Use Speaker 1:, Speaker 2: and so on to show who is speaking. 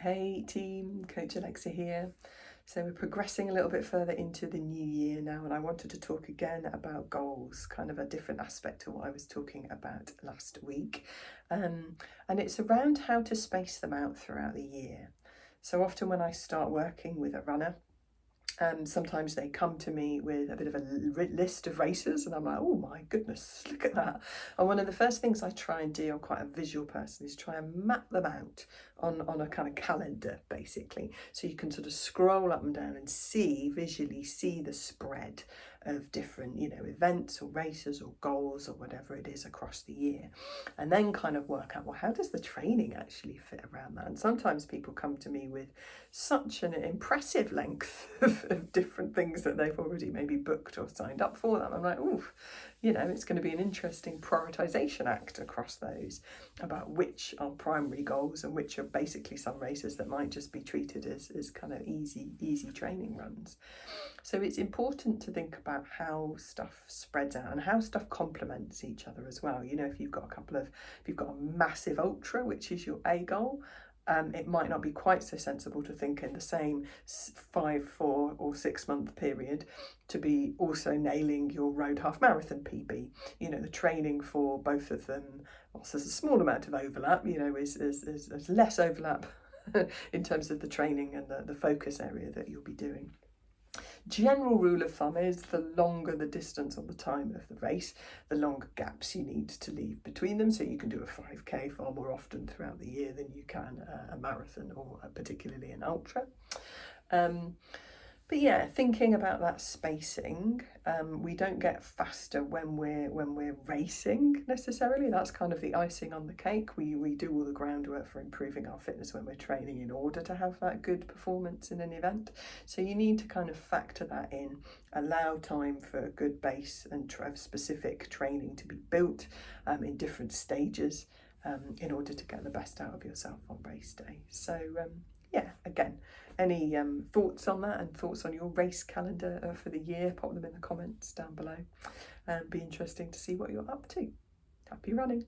Speaker 1: Hey team, Coach Alexa here. So we're progressing a little bit further into the new year now, and I wanted to talk again about goals, kind of a different aspect to what I was talking about last week. And it's around how to space them out throughout the year. So often when I start working with a runner, sometimes they come to me with a bit of a list of races, and I'm like, oh my goodness, look at that. And one of the first things I try and do, I'm quite a visual person, is try and map them out on a kind of calendar, basically. So you can sort of scroll up and down and visually see the spread of different, events or races or goals or whatever it is across the year. And then kind of work out, well, how does the training actually fit around that? And sometimes people come to me with such an impressive length of different things that they've already maybe booked or signed up for them. I'm like, oh, it's going to be an interesting prioritization act across those about which are primary goals and which are basically some races that might just be treated as kind of easy training runs. So it's important to think about how stuff spreads out and how stuff complements each other as well. If you've got a massive ultra, which is your A goal, it might not be quite so sensible to think in the same 5, 4 or 6 month period to be also nailing your road half marathon PB. The training for both of them, whilst there's a small amount of overlap, is less overlap in terms of the training and the focus area that you'll be doing. General rule of thumb is the longer the distance or the time of the race, the longer gaps you need to leave between them. So you can do a 5K far more often throughout the year than you can a marathon or particularly an ultra. But yeah, thinking about that spacing, we don't get faster when we're racing necessarily. That's kind of the icing on the cake. We do all the groundwork for improving our fitness when we're training in order to have that good performance in an event. So you need to kind of factor that in, allow time for a good base and specific training to be built in different stages in order to get the best out of yourself on race day. So yeah, again, any thoughts on that and thoughts on your race calendar for the year, pop them in the comments down below. Be interesting to see what you're up to. Happy running.